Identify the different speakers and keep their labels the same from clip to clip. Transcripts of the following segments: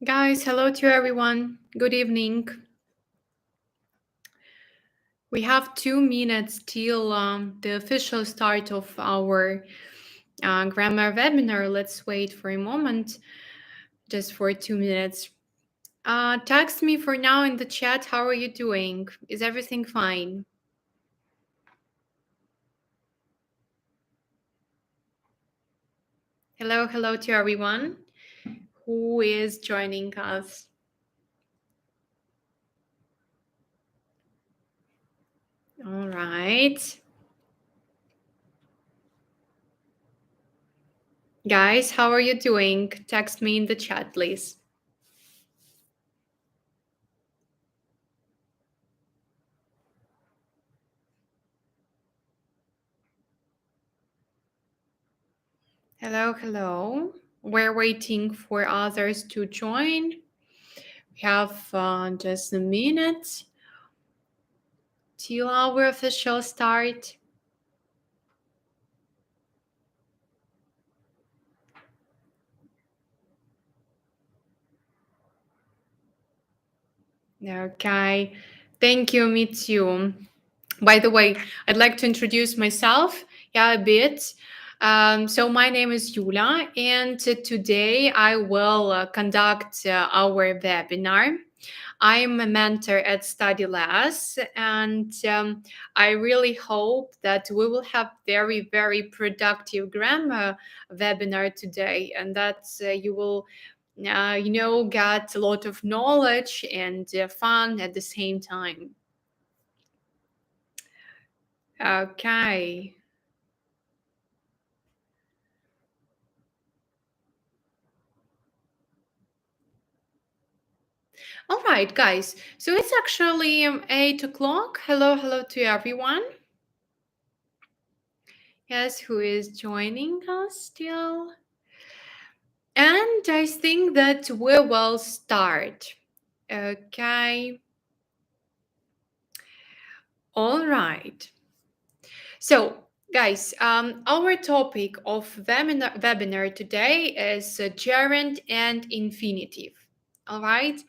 Speaker 1: Guys, hello to everyone. Good evening. We have 2 minutes till the official start of our grammar webinar. Let's wait for a moment, just for 2 minutes. Text me for now in the chat. How are you doing? Is everything fine? Hello to everyone who is joining us. All right. Guys, how are you doing? Text me in the chat, please. Hello. We're waiting for others to join. We have just a minute till our official start. Okay. Thank you, me too. By the way, I'd like to introduce myself, a bit. So my name is Yula, and today I will conduct our webinar. I'm a mentor at StudyLess, and I really hope that we will have very productive grammar webinar today, and that you will, get a lot of knowledge and fun at the same time. Okay. All right, guys. So it's actually 8 o'clock. Hello to everyone. Yes, who is joining us still? And I think that we will start. Okay. All right. So, guys, our topic of webinar today is gerund and infinitive. All right.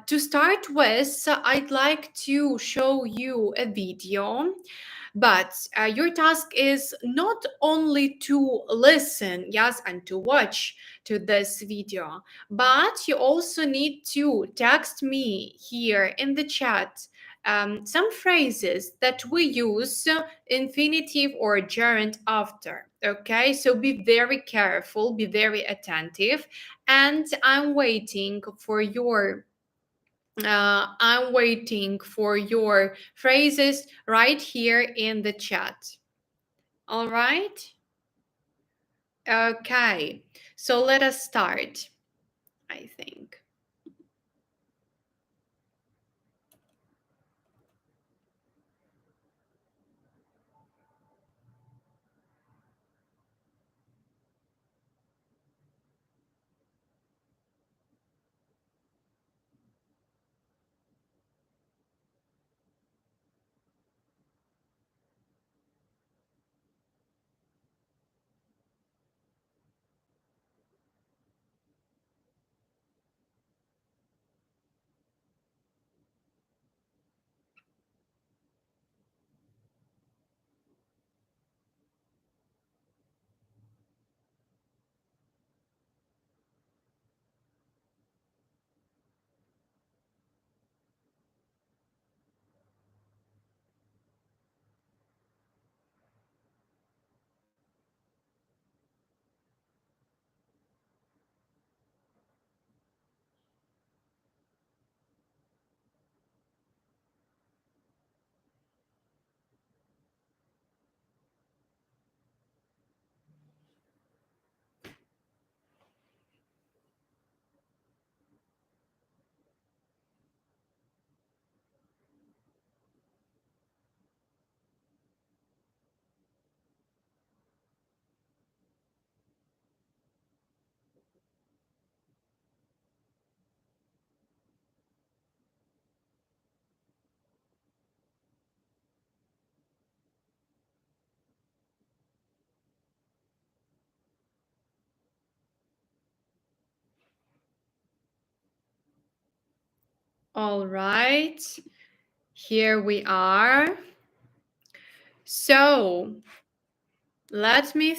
Speaker 1: To start with, I'd like to show you a video, but your task is not only to listen, yes, and to watch to this video, but you also need to text me here in the chat some phrases that we use infinitive or gerund after. Okay, so be very careful, be very attentive, and I'm waiting for your phrases right here in the chat. All right? Okay. So let us start, I think. All right. Here we are. So let me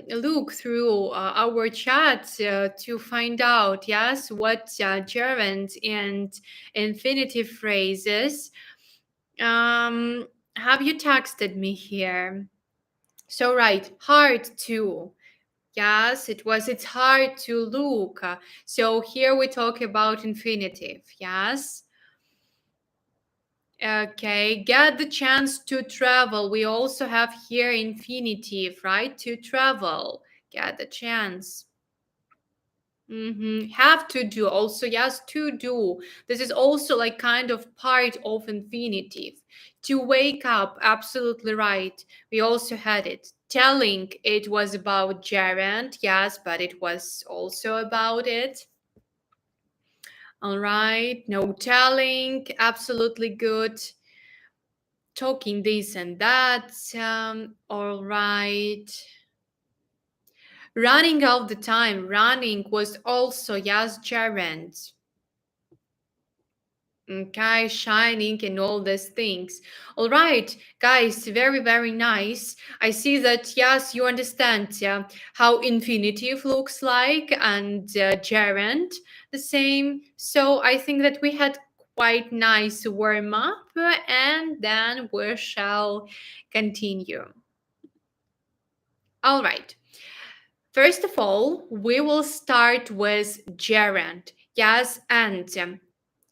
Speaker 1: look through our chat to find out, yes, what gerund and infinitive phrases um, have you texted me here. So right, hard to. Yes, it's hard to look. So here we talk about infinitive, yes. Okay, get the chance to travel. We also have here infinitive, right? To travel. Get the chance. Have to do also, yes, to do. This is also like kind of part of infinitive. To wake up, absolutely right. We also had it. Telling it was about gerund, yes, but it was also about it. All right, no telling, absolutely good. Talking this and that. All right. Running all the time. Running was also yes, gerund. Okay, shining and all these things. All right, guys, very, very nice. I see that, yes, you understand how infinitive looks like and gerund the same. So I think that we had quite nice warm up and then we shall continue. All right. First of all, we will start with gerund. Yes, and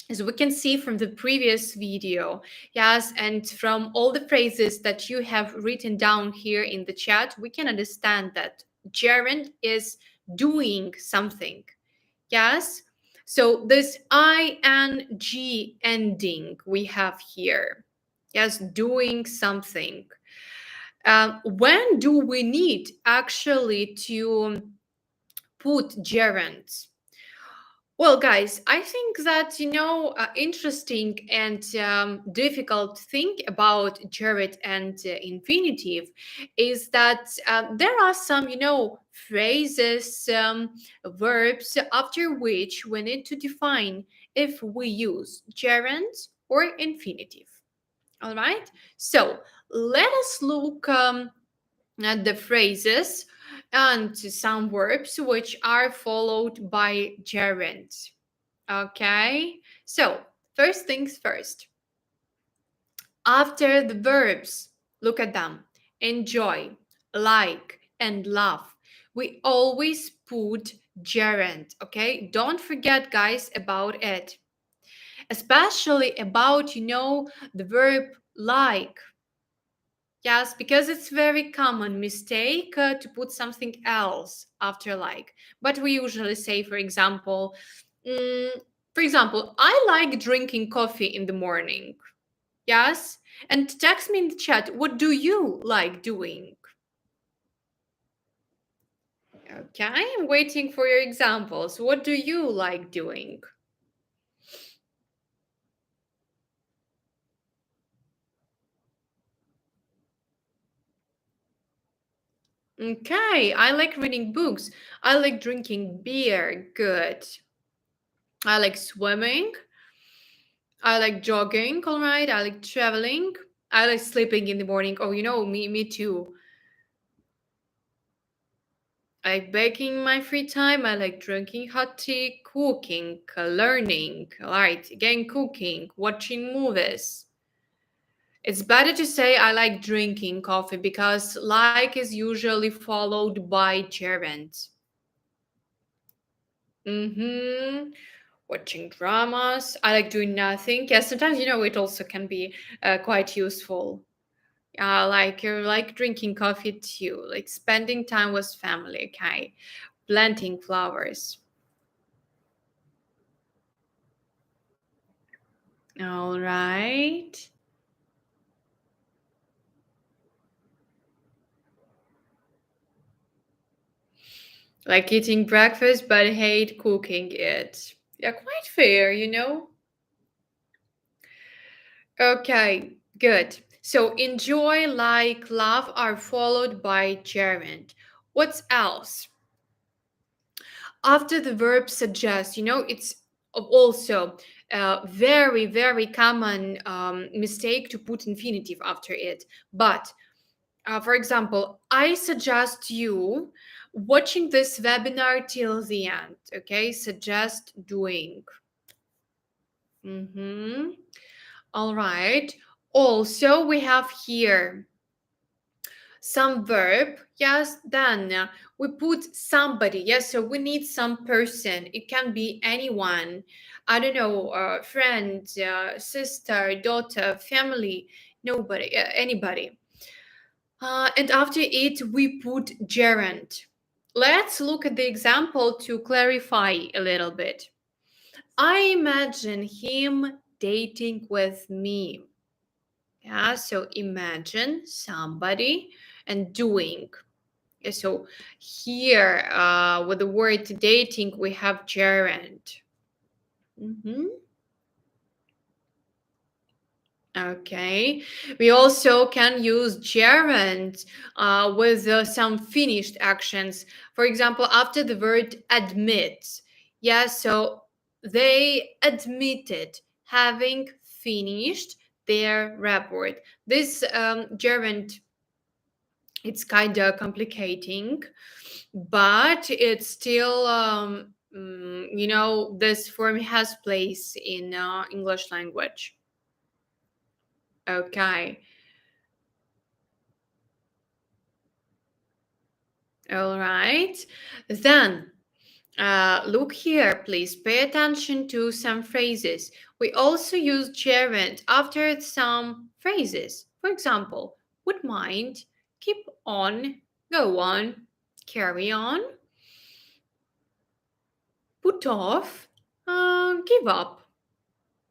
Speaker 1: as we can see from the previous video, yes, and from all the phrases that you have written down here in the chat, we can understand that gerund is doing something. Yes, so this ing ending we have here. Yes, doing something. When do we need actually to put gerunds? Well, guys, I think that, interesting and difficult thing about gerund and infinitive is that there are some, phrases, verbs after which we need to define if we use gerund or infinitive. All right. So let us look at the phrases and some verbs which are followed by gerund. Okay, so first things first. After the verbs, look at them: enjoy, like, and love. We always put gerund. Okay, don't forget, guys, about it, especially about the verb like. Yes, because it's very common mistake to put something else after like. But we usually say, mm, for example, I like drinking coffee in the morning. Yes, and text me in the chat. What do you like doing? Okay, I'm waiting for your examples. What do you like doing? Okay, I like reading books. I like drinking beer. Good. I like swimming. I like jogging, all right. I like traveling. I like sleeping in the morning. Oh, me too. I like baking in my free time. I like drinking hot tea, cooking, learning. All right, again, cooking, watching movies. It's better to say I like drinking coffee because like is usually followed by gerund. Mm-hmm. Watching dramas. I like doing nothing. Yeah, sometimes it also can be quite useful. Like you like drinking coffee too, like spending time with family, okay, planting flowers. All right. Like eating breakfast but hate cooking it. Yeah, quite fair. Okay, good. So enjoy, like, love are followed by gerund. What's else? After the verb suggest, it's also Very, very common mistake to put infinitive after it. But for example, I suggest you watching this webinar till the end. Okay, suggest doing. All right. Also, we have here some verb. Yes, then we put somebody. Yes, so we need some person. It can be anyone. I don't know, friend, sister, daughter, family, nobody, anybody. And after it, we put gerund. Let's look at the example to clarify a little bit. I imagine him dating with me. Yeah, so imagine somebody and doing. Yeah, so here with the word dating, we have gerund. Okay, we also can use gerund with some finished actions. For example, after the word admit. Yeah, so they admitted having finished their report. This gerund, it's kind of complicating, but it's still, this form has place in English language. Okay. All right. Then, look here, please pay attention to some phrases. We also use gerund after some phrases. For example, would mind, keep on, go on, carry on, put off, give up.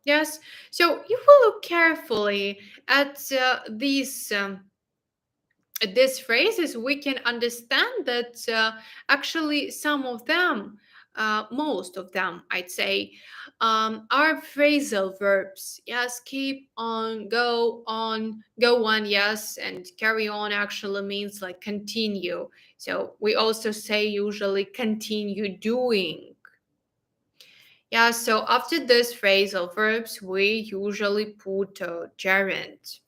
Speaker 1: Yes, so you will look carefully at these phrases. We can understand that actually some of them, most of them, I'd say, are phrasal verbs. Yes, keep on, go on, yes, and carry on actually means like continue. So we also say usually continue doing. Yeah, so after this phrasal verbs, we usually put gerund.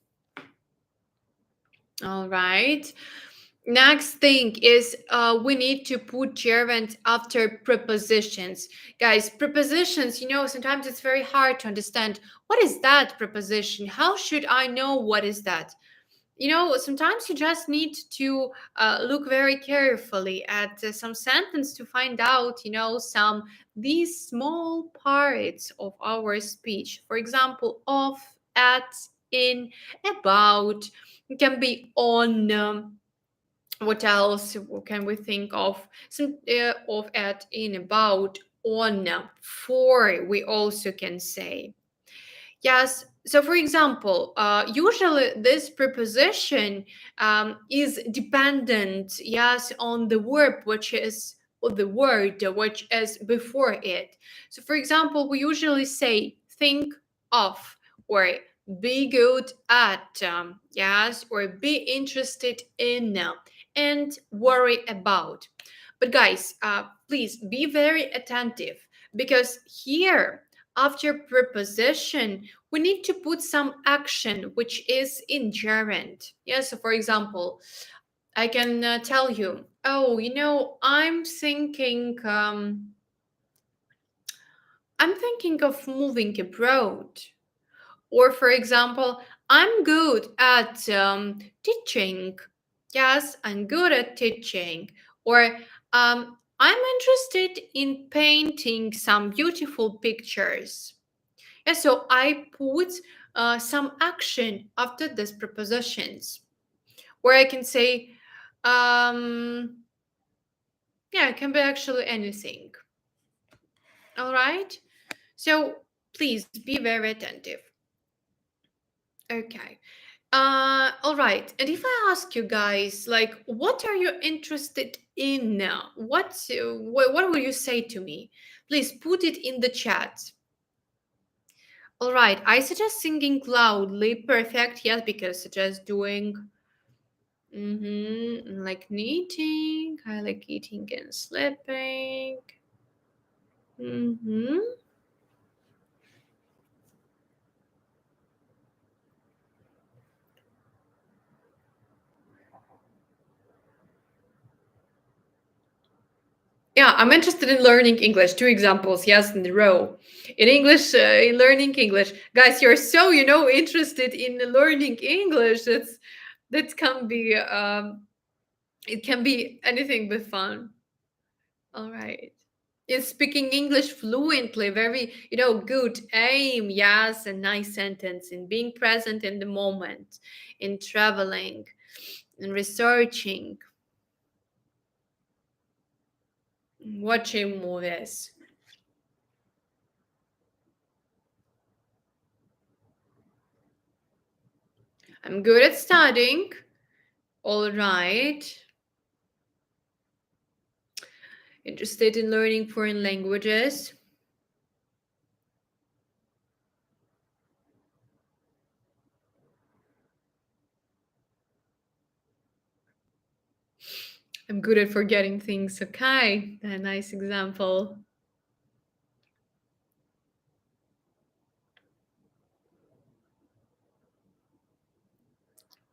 Speaker 1: All right. Next thing is we need to put gerund after prepositions. Guys, prepositions, sometimes it's very hard to understand. What is that preposition? How should I know what is that? Sometimes you just need to look very carefully at some sentence to find out, some these small parts of our speech. For example, of, at, in, about. It can be on. What else can we think of? Some of, at, in, about, on, for. We also can say. Yes. So, for example, usually this preposition is dependent, yes, on the verb which is, or the word which is before it. So, for example, we usually say think of, or be good at, yes, or be interested in, and worry about. But guys, please be very attentive, because here after preposition, we need to put some action which is in gerund. Yeah, so for example, I can tell you, oh, I'm thinking of moving abroad. Or for example, I'm good at teaching. Yes, I'm good at teaching. Or I'm interested in painting some beautiful pictures. Yeah, so I put some action after these prepositions, where I can say, yeah, it can be actually anything. All right. So please be very attentive. Okay. All right. And if I ask you guys, like, what are you interested in now? What will you say to me? Please put it in the chat. All right, I suggest singing loudly. Perfect, yes, because suggest doing like knitting. I like eating and sleeping. Yeah, I'm interested in learning English. Two examples, yes, in a row. In English, in learning English, guys, you're so interested in learning English. That can be it can be anything but fun. All right. In speaking English fluently, very good aim, yes, a nice sentence. In being present in the moment, in traveling, in researching, watching movies. I'm good at studying. All right. Interested in learning foreign languages. I'm good at forgetting things. Okay, a nice example.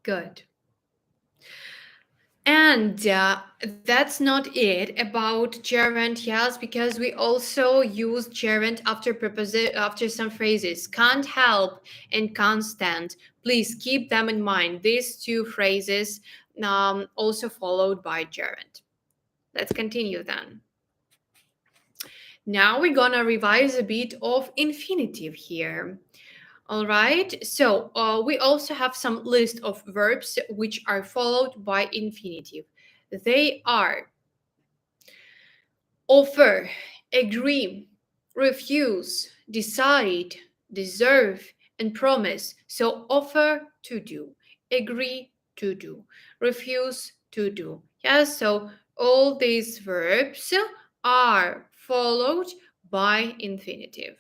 Speaker 1: Good. And that's not it about gerund, yes, because we also use gerund after after some phrases. Can't help and constant. Please keep them in mind. These two phrases also followed by gerund. Let's continue then. Now we're gonna revise a bit of infinitive here. All right, so we also have some list of verbs which are followed by infinitive. They are offer, agree, refuse, decide, deserve, and promise. So offer to do, agree to do, refuse to do. Yes, so all these verbs are followed by infinitive.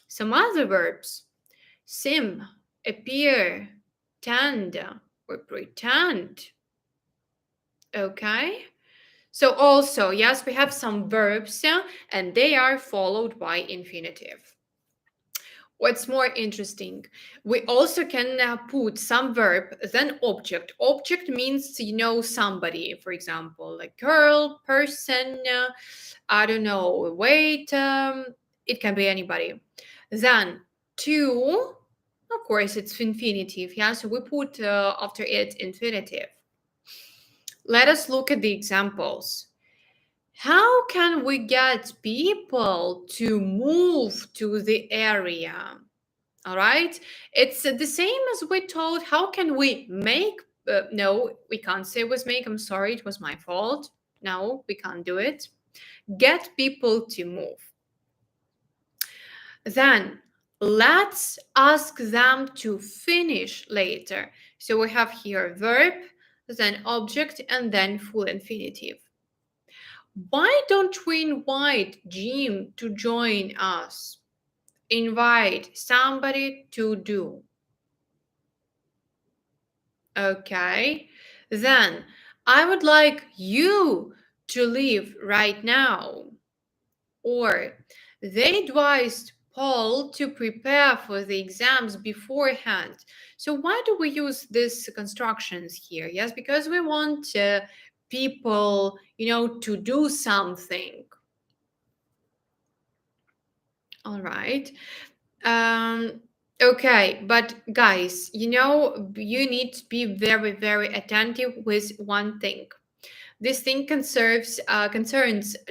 Speaker 1: Some other verbs: sim, appear, tend, or pretend. Okay? So also, yes, we have some verbs and they are followed by infinitive. What's more interesting, we also can put some verb, then object. Object means somebody, for example, like girl, person, I don't know, wait, it can be anybody. Then to, of course, it's infinitive. Yeah, so we put after it infinitive. Let us look at the examples. How can we get people to move to the area? All right. It's the same as we told. How can we make? No, we can't say it was make. I'm sorry. It was my fault. No, we can't do it. Get people to move. Then let's ask them to finish later. So we have here verb, then object, and then full infinitive. Why don't we invite Jim to join us? Invite somebody to do. Okay. Then I would like you to leave right now. Or they advised Paul to prepare for the exams beforehand. So why do we use these constructions here? Yes, because we want people, to do something. All right. Um, okay, but guys, you need to be very, very attentive with one thing. This thing concerns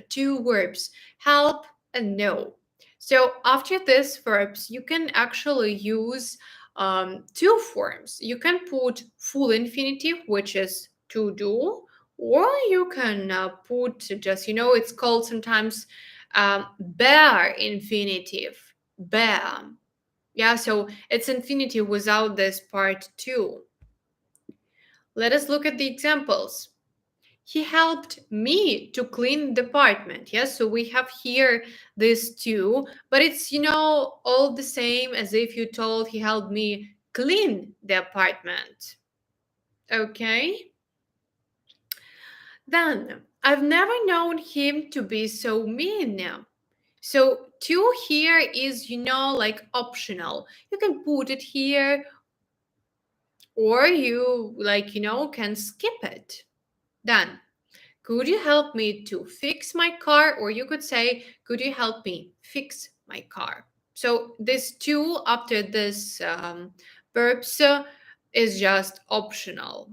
Speaker 1: two verbs, help and know. So after these verbs, you can actually use two forms. You can put full infinitive, which is to do, or you can put just, it's called sometimes bare infinitive, bare. Yeah, so it's infinitive without this part too. Let us look at the examples. He helped me to clean the apartment. Yes, so we have here this two, but it's all the same as if you told he helped me clean the apartment. Okay. Then I've never known him to be so mean. So to here is like optional. You can put it here, or you can skip it. Then Could you help me to fix my car? Or you could say, could you help me fix my car? So this to after this verbs is just optional.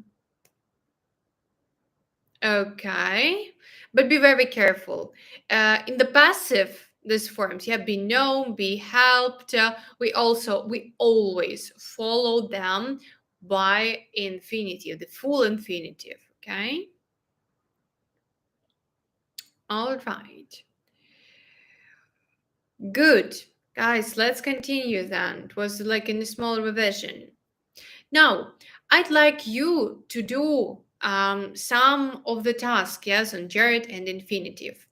Speaker 1: Okay, but be very careful. In the passive, these forms, yeah, be known, be helped. We always follow them by infinitive, the full infinitive. Okay, all right, good, guys. Let's continue then. It was like in a small revision. Now, I'd like you to do some of the tasks, yes, on gerund and infinitive.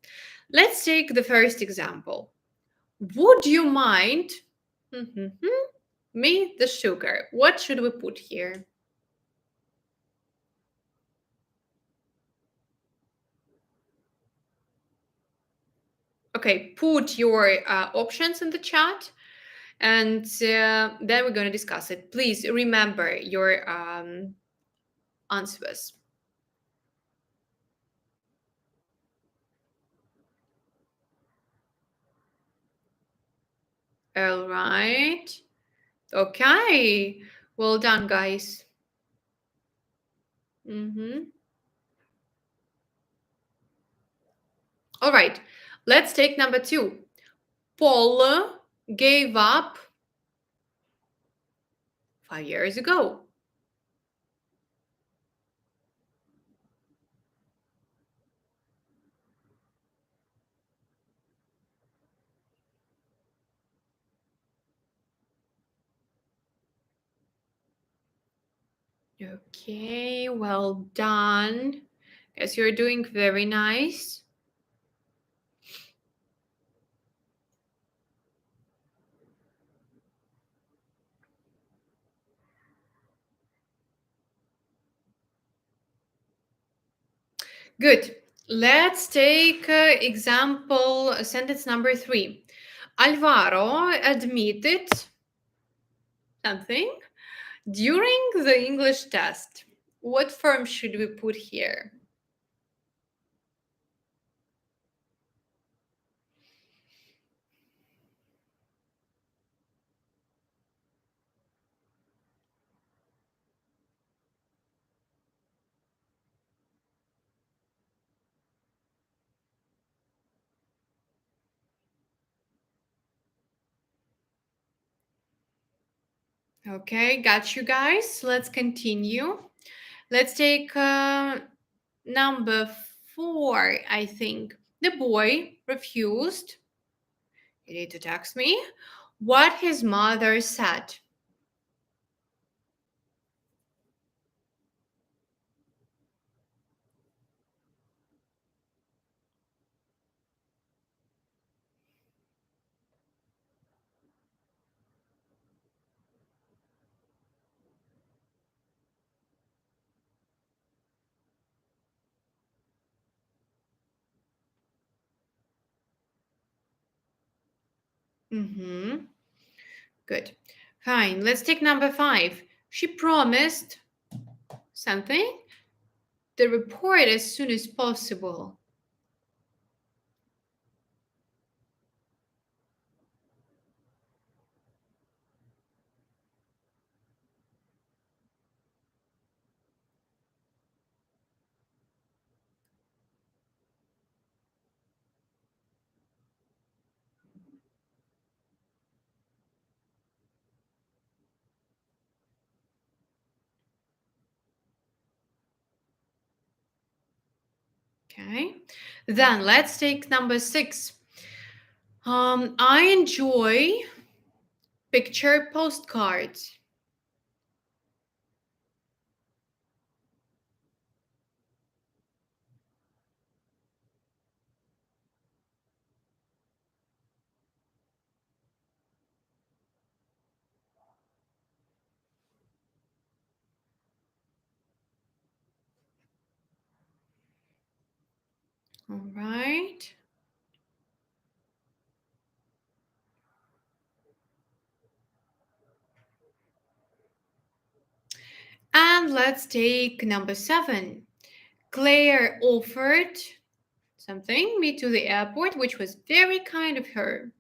Speaker 1: Let's take the first example. Would you mind mhm, me the sugar? What should we put here? Okay, put your options in the chat and then we're going to discuss it. Please remember your answers. All right. Okay. Well done, guys. All right. Let's take number 2. Paul gave up 5 years ago. Okay, well done. Guess you're doing very nice. Good. Let's take example sentence number 3. Alvaro admitted something during the English test. What form should we put here? Okay, got you guys. Let's continue. Let's take number 4, I think. The boy refused, you need to text me, what his mother said. Mm-hmm. Good. Fine. Let's take number 5. She promised something. The report as soon as possible. Okay. Then let's take number 6. I enjoy picture postcards. All right. And let's take number 7. Claire offered something me to the airport, which was very kind of her.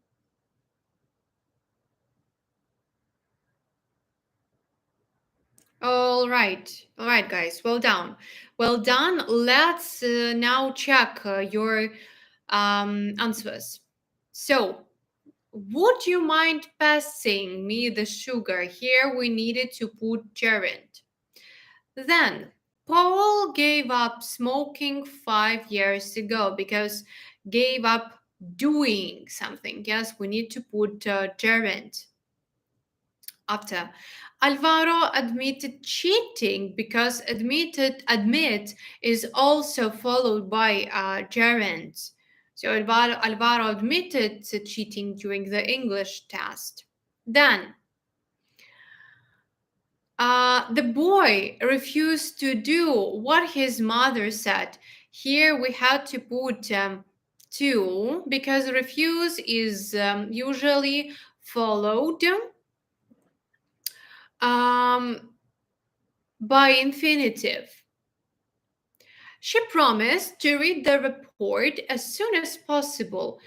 Speaker 1: All right, guys. Well done. Well done. Let's now check your answers. So, would you mind passing me the sugar? Here we needed to put gerund. Then, Paul gave up smoking 5 years ago because gave up doing something. Yes, we need to put gerund after. Alvaro admitted cheating because admit is also followed by gerund. So Alvaro admitted to cheating during the English test. Then the boy refused to do what his mother said. Here we had to put to because refuse is usually followed um, by infinitive. She promised to read the report as soon as possible.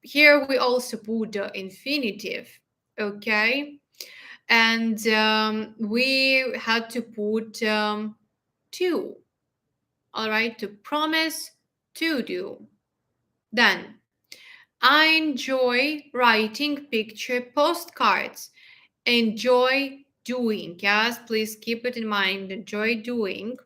Speaker 1: Here we also put the infinitive, okay? And we had to put to, all right, to promise to do. Then, I enjoy writing picture postcards. Enjoy doing, yes, please keep it in mind. Enjoy doing.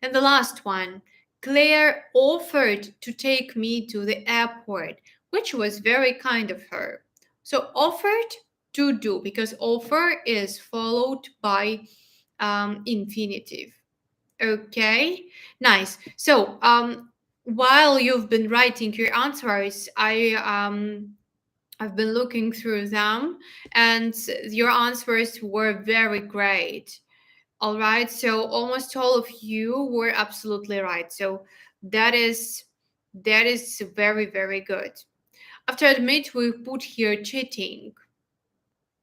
Speaker 1: And the last one, Claire offered to take me to the airport, which was very kind of her. So, offered to do, because offer is followed by infinitive. Okay, nice. So, while you've been writing your answers, I've been looking through them, and your answers were very great. All right, so almost all of you were absolutely right. So that is very very good. After admit, we put here cheating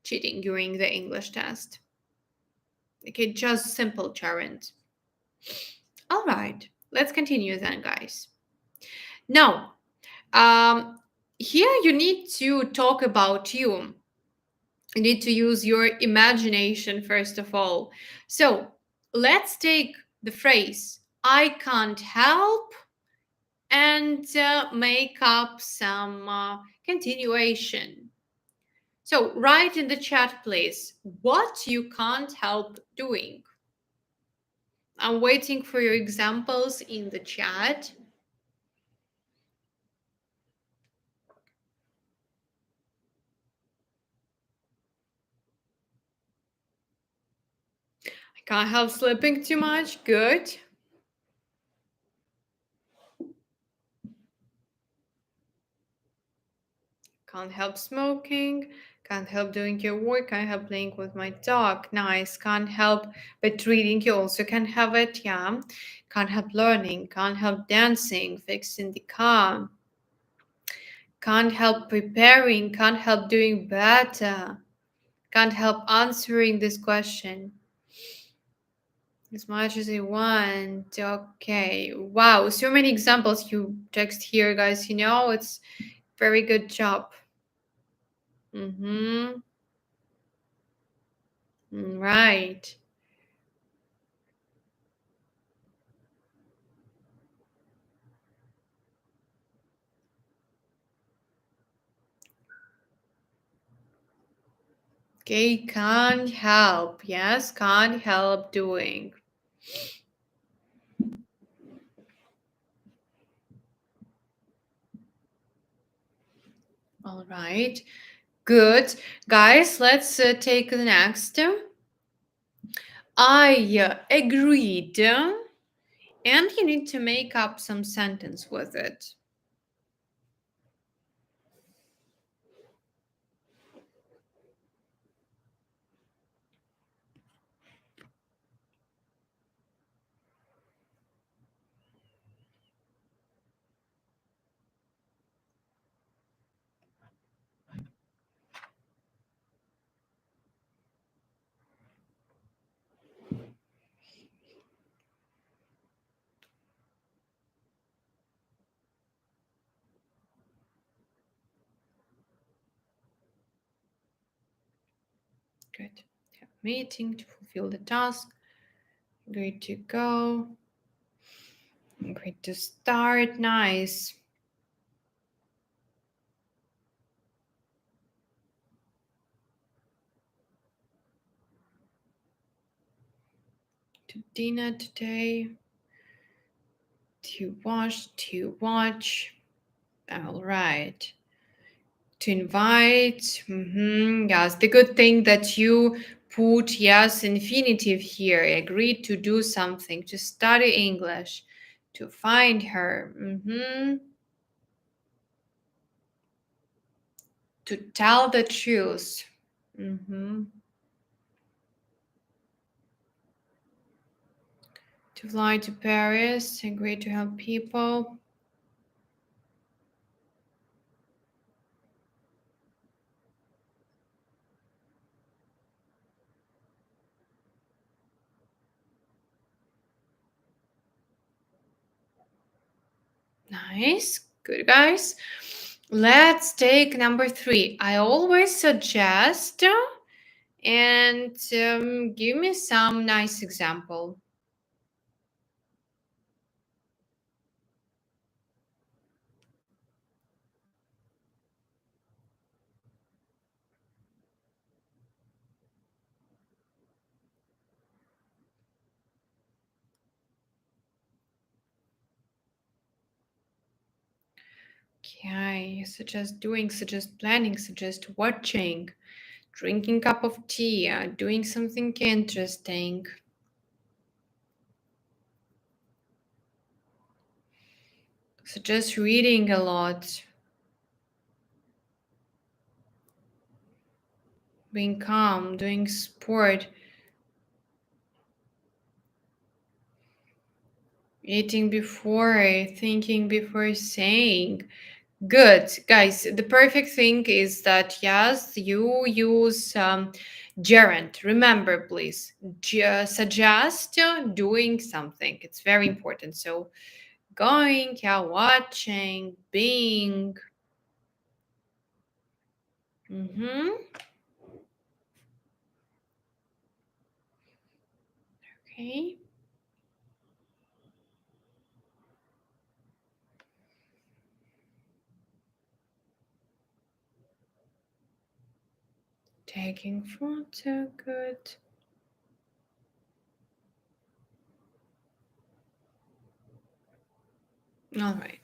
Speaker 1: during the English test. Okay, just simple gerund. All right, let's continue then, guys. Now, um, here you need to talk about you. You need to use your imagination first of all. So let's take the phrase I can't help and make up some continuation. So write in the chat, please, what you can't help doing. I'm waiting for your examples in the chat. I can't help sleeping too much. Good. Can't help smoking. Can't help doing your work. Can't help playing with my dog. Nice. Can't help but reading. You also can have it. Yeah. Can't help learning. Can't help dancing. Fixing the car. Can't help preparing. Can't help doing better. Can't help answering this question as much as I want. Okay. Wow. So many examples you text here, guys. It's very good job. Mm-hmm. Right. Okay, can't help. Yes, can't help doing. All right. Good. Guys, let's take the next. I agreed. And you need to make up some sentence with it. Good. Have meeting to fulfill the task. Great to go. Great to start. Nice. To dinner today. To watch. All right. To invite. Yes, the good thing that you put yes infinitive here. Agreed to do something, to study English, to find her. To tell the truth. hmm To fly to Paris. Agreed to help people. Nice. Good, guys. Let's take number 3. I always suggest and give me some nice example. Okay, suggest doing, suggest planning, suggest watching, drinking cup of tea, doing something interesting. Suggest reading a lot, being calm, doing sport, eating before, thinking before saying. Good, guys. The perfect thing is that yes, you use gerund. Remember, please, suggest doing something. It's very important. So, going, yeah, watching, being. Mm-hmm. Okay. Taking photo. Good. All right.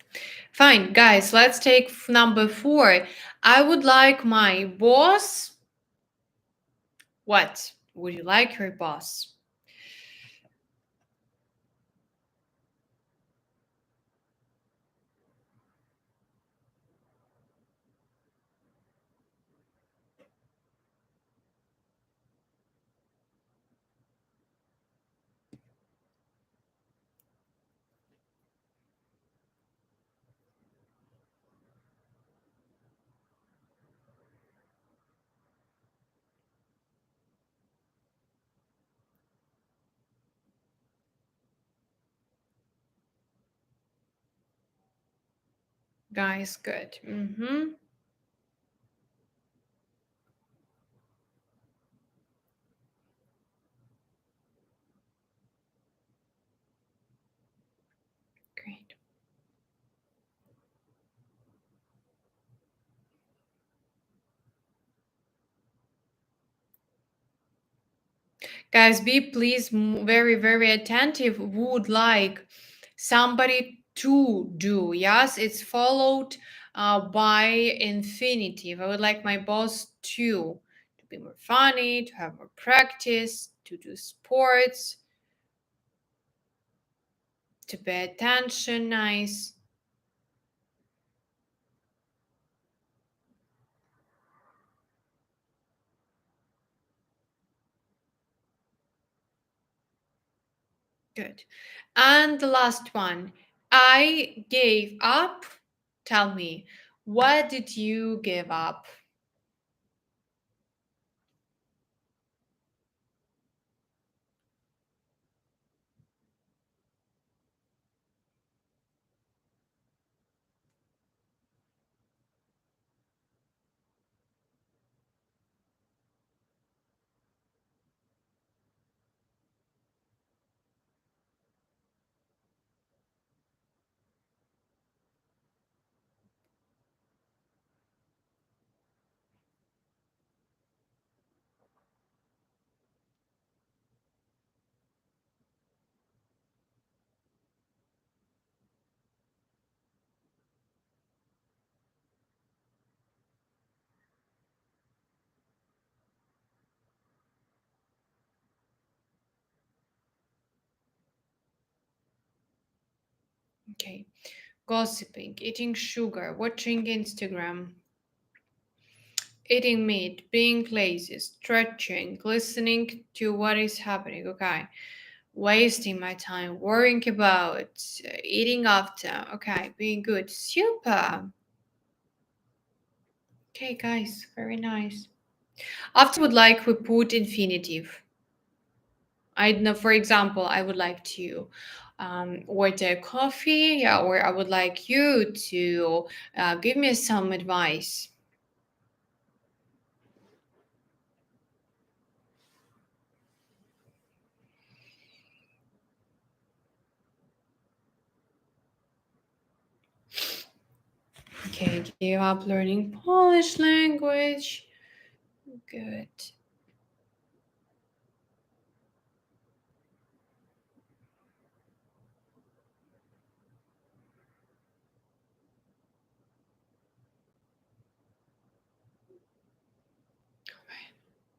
Speaker 1: Fine, guys. Let's take number 4. I would like my boss. What? Would you like your boss? Guys, good. Great. Guys, be please very, very attentive. Would like somebody to do. Yes, it's followed by infinitive. I would like my boss to be more funny, to have more practice, to do sports, to pay attention. Nice. Good. And the last one. I gave up. Tell me, what did you give up? Okay. Gossiping, eating sugar, watching Instagram, eating meat, being lazy, stretching, listening to what is happening. Okay. Wasting my time, worrying about, eating after. Okay. Being good. Super. Okay, guys. Very nice. After would like we put infinitive. I know, for example, I would like to order coffee, yeah, or I would like you to give me some advice. Okay, give up learning Polish language. Good.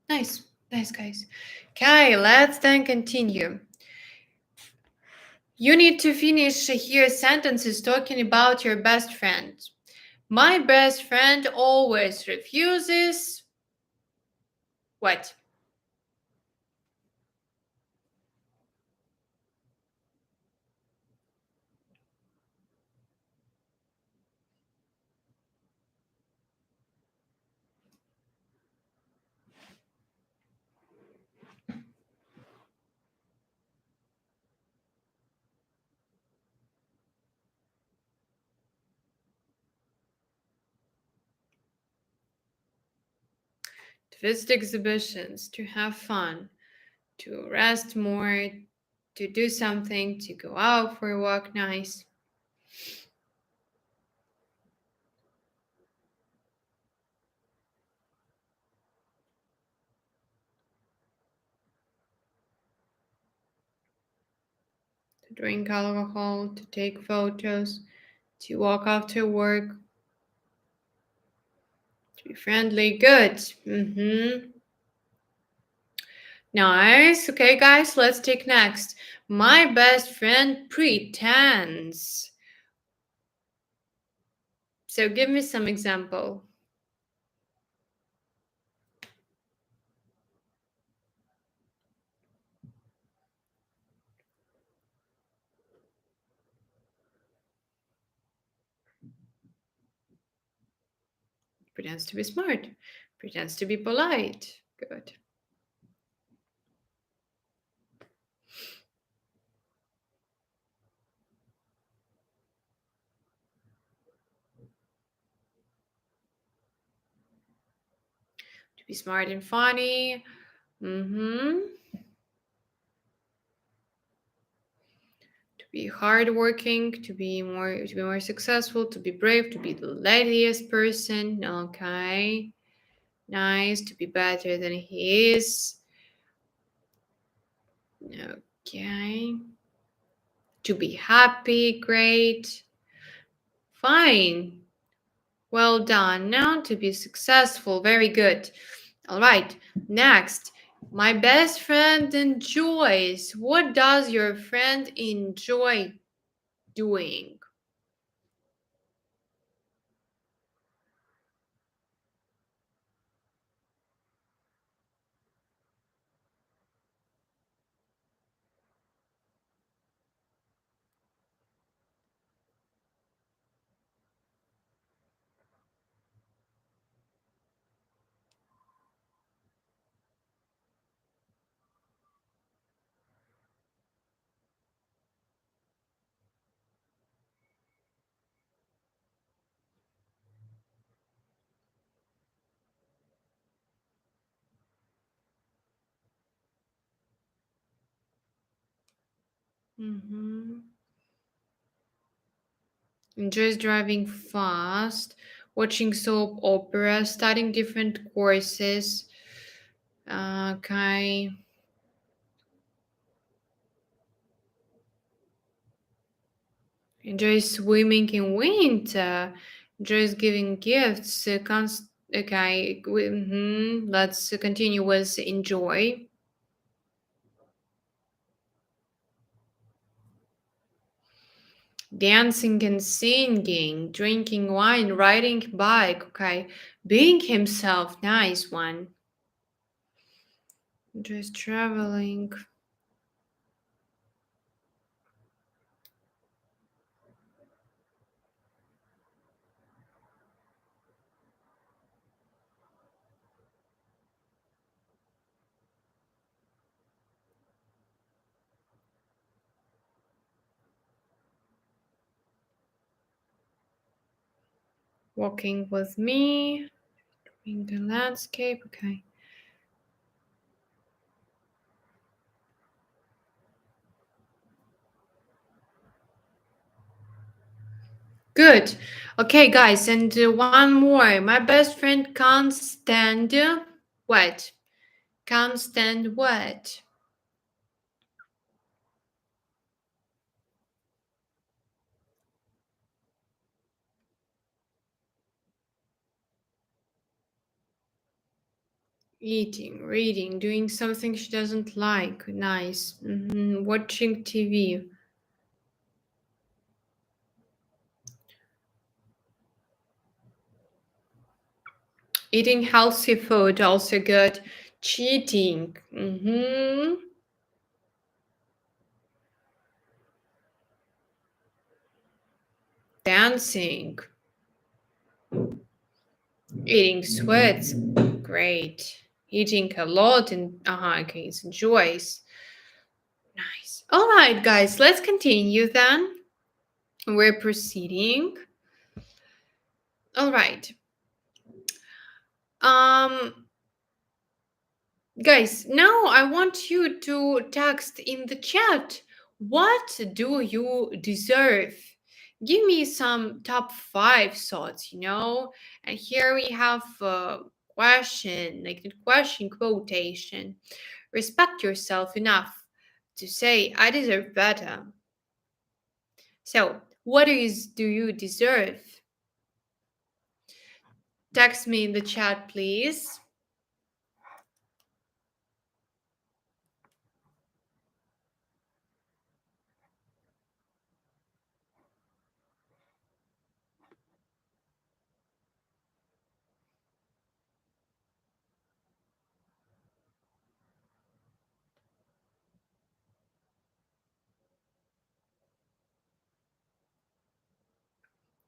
Speaker 1: Nice, nice, guys. Okay, let's then continue. You need to finish here sentences talking about your best friend. My best friend always refuses. What? To visit exhibitions, to have fun, to rest more, to do something, to go out for a walk, nice. To drink alcohol, to take photos, to walk after work, to be friendly, good. Nice. Okay, guys, let's take next. My best friend pretends. So give me some example. Pretends to be smart. Pretends to be polite. Good. To be smart and funny. Mm-hmm. To be hardworking, to be more successful, to be brave, to be the laziest person. Okay. Nice. To be better than he is. Okay. To be happy, great. Fine. Well done. Now to be successful, very good. All right. Next. My best friend enjoys. What does your friend enjoy doing? Mm-hmm. Enjoys driving fast, watching soap opera, studying different courses. Okay. Enjoys swimming in winter. Enjoys giving gifts. Okay. Let's continue with enjoy. dancing and singing, drinking wine, riding bike, okay, being himself, nice one. Just traveling. Walking with me, in the landscape, okay. Good. Okay, guys, and one more. My best friend can't stand what? Can't stand what? Eating, reading, doing something she doesn't like. Nice. Watching TV. Eating healthy food, also good. Cheating. Dancing. Eating sweets. Great. Eating a lot and okay, it's enjoys. Nice. All right, guys, let's continue then. We're proceeding. All right. Um, guys, now I want you to text in the chat. What do you deserve? Give me some top five thoughts, And here we have a question, like the question quotation. Respect yourself enough to say, I deserve better. So, do you deserve? Text me in the chat, please.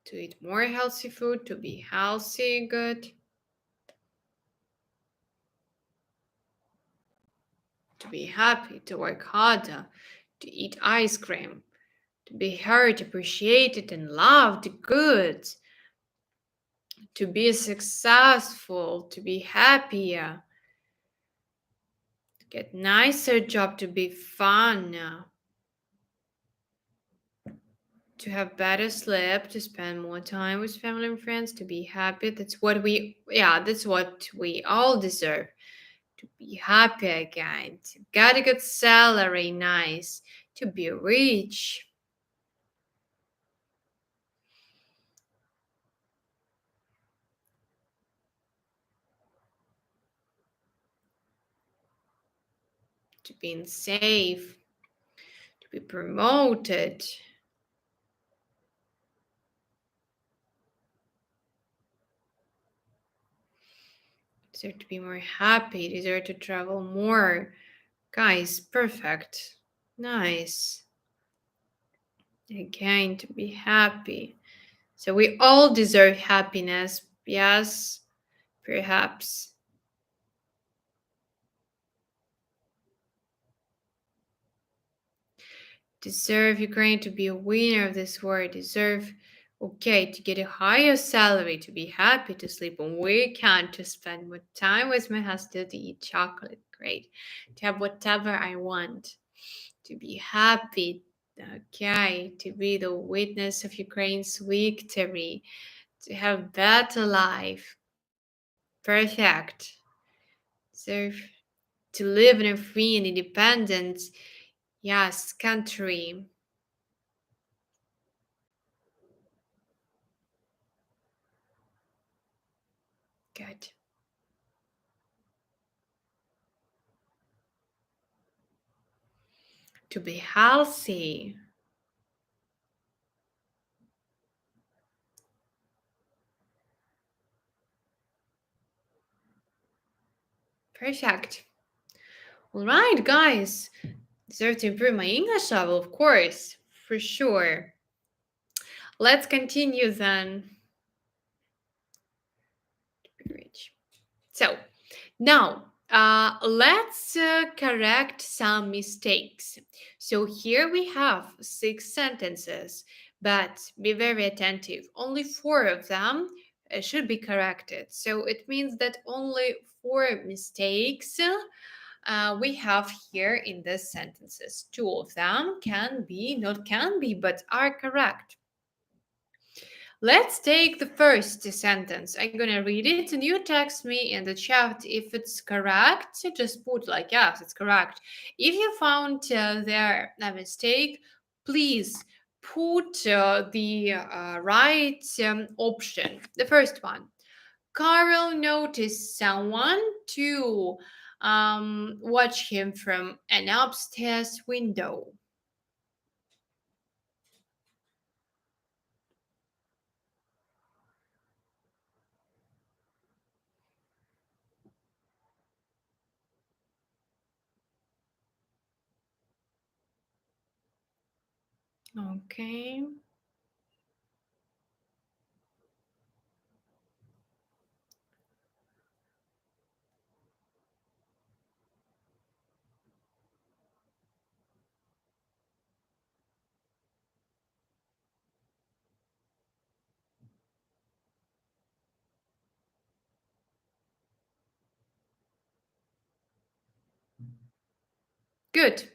Speaker 1: To eat more healthy food, to be healthy, good. To be happy, to work harder, to eat ice cream, to be heard, appreciated, and loved, good. To be successful, to be happier, to get nicer job, to be fun, to have better sleep, to spend more time with family and friends, to be happy. That's what we all deserve. To be happy again, to get a good salary, nice, to be rich, to be safe, to be promoted, deserve to be more happy, deserve to travel more. Guys, perfect. Nice. Again, to be happy. So we all deserve happiness. Yes, perhaps. Deserve Ukraine to be a winner of this war. Deserve, okay, to get a higher salary, to be happy, to sleep on weekend, to spend more time with my husband, to eat chocolate. Great. To have whatever I want. To be happy. Okay, to be the witness of Ukraine's victory, to have better life. Perfect. So to live in a free and independent, yes, country. Good. To be healthy. Perfect. All right, guys. Deserve to improve my English level, of course, for sure. Let's continue then. So, now let's correct some mistakes. So, here we have six sentences, but be very attentive. Only four of them should be corrected. So, it means that only four mistakes we have here in these sentences. Two of them can be, not can be, but are correct. Let's take the first sentence. I'm gonna read it and you text me in the chat if it's correct. So just put like, yes, it's correct. If you found there a mistake, please put the right option. The first one. Carl noticed someone to watch him from an upstairs window. Okay. Good.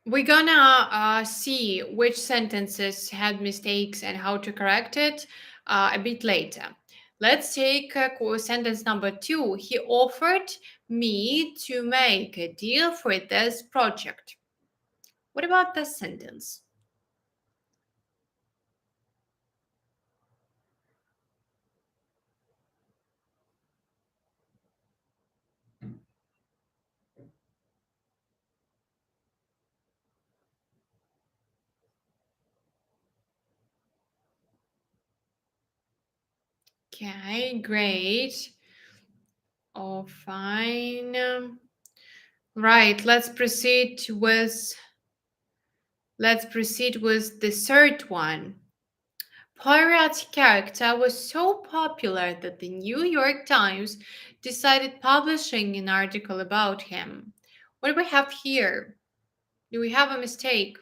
Speaker 1: We're gonna see which sentences had mistakes and how to correct it a bit later. Let's take sentence number two. He offered me to make a deal for this project. What about this sentence? Okay, great. Oh, fine. Right, let's proceed with the third one. Poirot's character was so popular that the New York Times decided publishing an article about him. What do we have here? Do we have a mistake?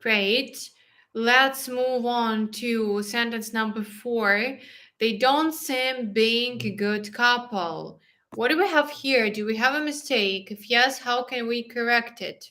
Speaker 1: Great. Let's move on to sentence number four. They don't seem being a good couple. What do we have here? Do we have a mistake? If yes, how can we correct it?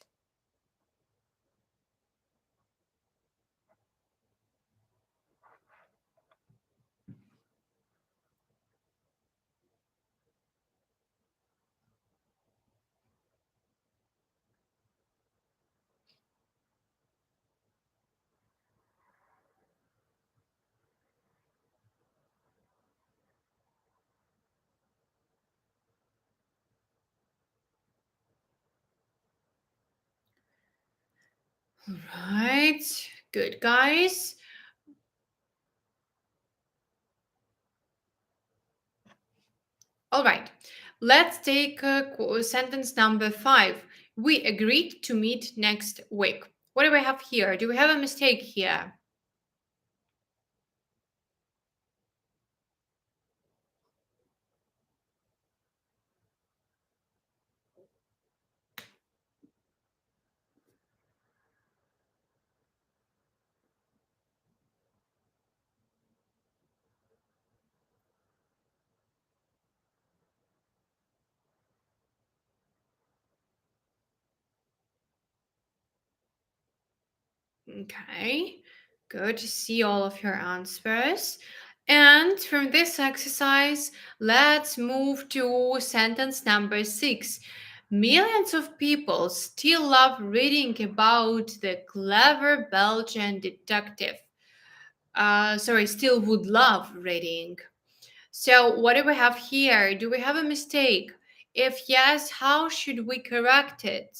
Speaker 1: All right. Good, guys. All right, let's take sentence number five. We agreed to meet next week. What do we have here? Do we have a mistake here? Okay, good to see all of your answers. And from this exercise, let's move to sentence number six. Millions of people still love reading about the clever Belgian detective. Sorry, still would love reading. So, what do we have here? Do we have a mistake? If yes, how should we correct it?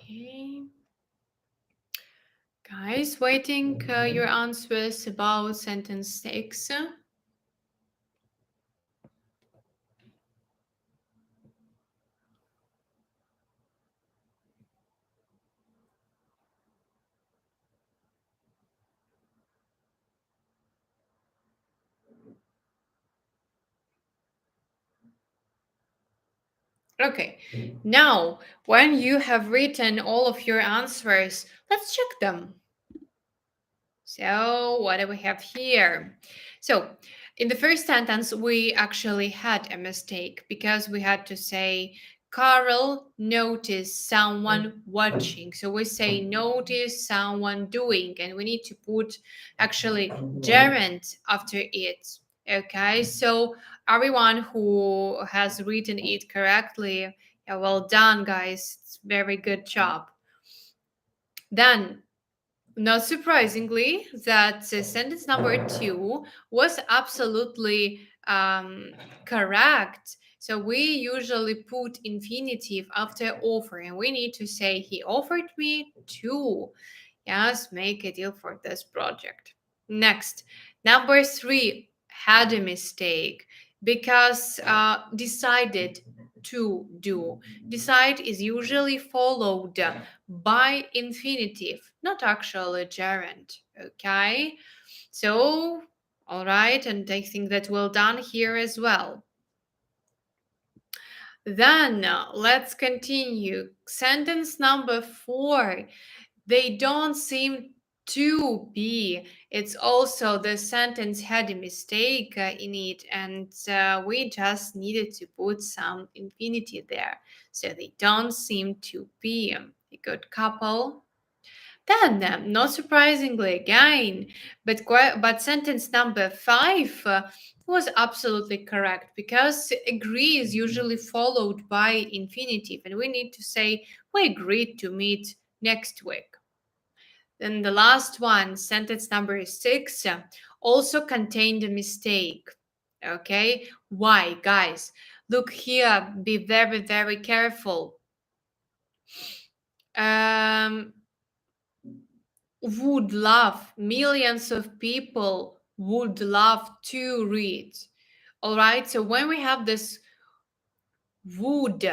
Speaker 1: Okay. Guys, waiting your answers about sentence 6. Okay, now when you have written all of your answers, let's check them. So, what do we have here? So, in the first sentence, we actually had a mistake because we had to say, Carl noticed someone watching. So, we say, notice someone doing, and we need to put actually gerund after it. Okay, so everyone who has written it correctly, yeah, well done, guys. It's very good job. Then not surprisingly, that sentence number 2 was absolutely correct. So we usually put infinitive after offer, and we need to say, he offered me to. Yes, make a deal for this project. Next, number 3 had a mistake because decided to do. Decide is usually followed by infinitive, not actually gerund. Okay, so all right, and I think that well done here as well. Then let's continue. Sentence number 4. They don't seem to be. It's also the sentence had a mistake in it, and we just needed to put some infinity there. So they don't seem to be a good couple. Then, not surprisingly, again, but sentence number 5 was absolutely correct because agree is usually followed by infinitive, and we need to say we agreed to meet next week. Then the last one, sentence number 6, also contained a mistake. Okay, why, guys? Look here, be very, very careful. Um, would love, millions of people would love to read. All right, so when we have this would,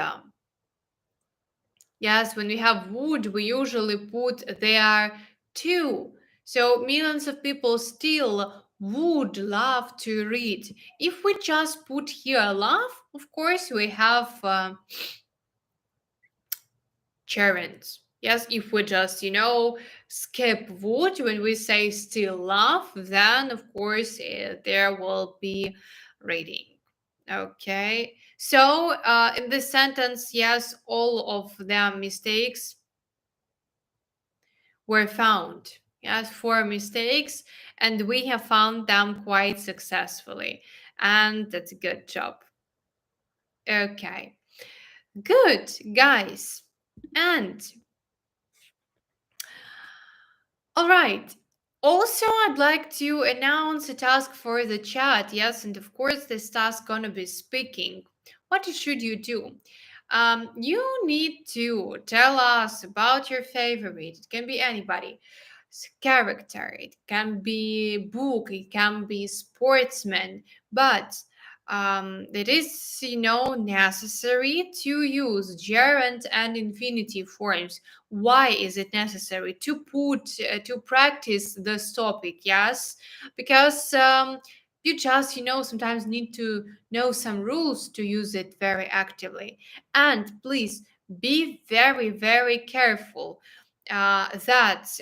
Speaker 1: yes, when we have would, we usually put there to. So millions of people still would love to read. If we just put here love, of course, we have gerunds. Yes, if we just, skip would when we say still love, then of course there will be reading. Okay. So in this sentence, yes, all of the mistakes were found. Yes, 4 mistakes, and we have found them quite successfully. And that's a good job. Okay. Good, guys. And all right. Also, I'd like to announce a task for the chat. Yes, and of course, this task gonna be speaking. What should you do? You need to tell us about your favorite. It can be anybody. Character. It can be book. It can be sportsman. But it is, necessary to use gerund and infinitive forms. Why is it necessary to practice this topic? Yes, because you just sometimes need to know some rules to use it very actively. And please Be very, very careful that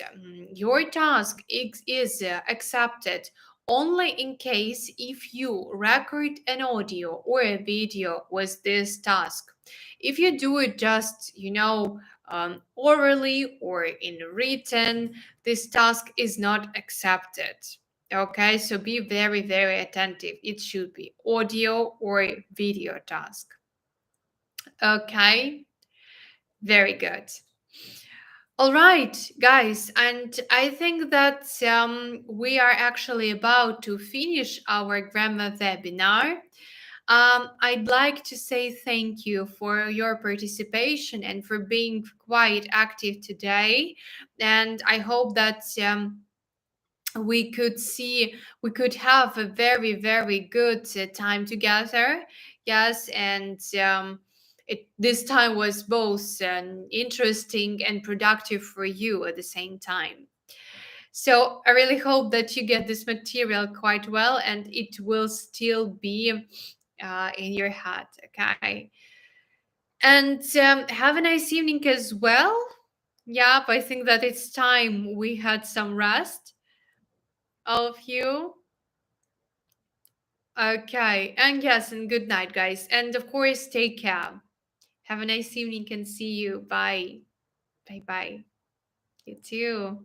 Speaker 1: your task is accepted only in case if you record an audio or a video with this task. If you do it just, orally or in written, this task is not accepted. Okay, so be very, very attentive. It should be audio or video task. Okay, very good. All right, guys, and I think that we are actually about to finish our grammar webinar. I'd like to say thank you for your participation and for being quite active today. And I hope that we could have a very, very good time together. Yes, and this time was both interesting and productive for you at the same time. So I really hope that you get this material quite well and it will still be in your head. Okay, and have a nice evening as well. Yep, I think that it's time we had some rest, all of you. Okay, and yes, and good night, guys. And of course, take care. Have a nice evening and see you. Bye. Bye bye. You too.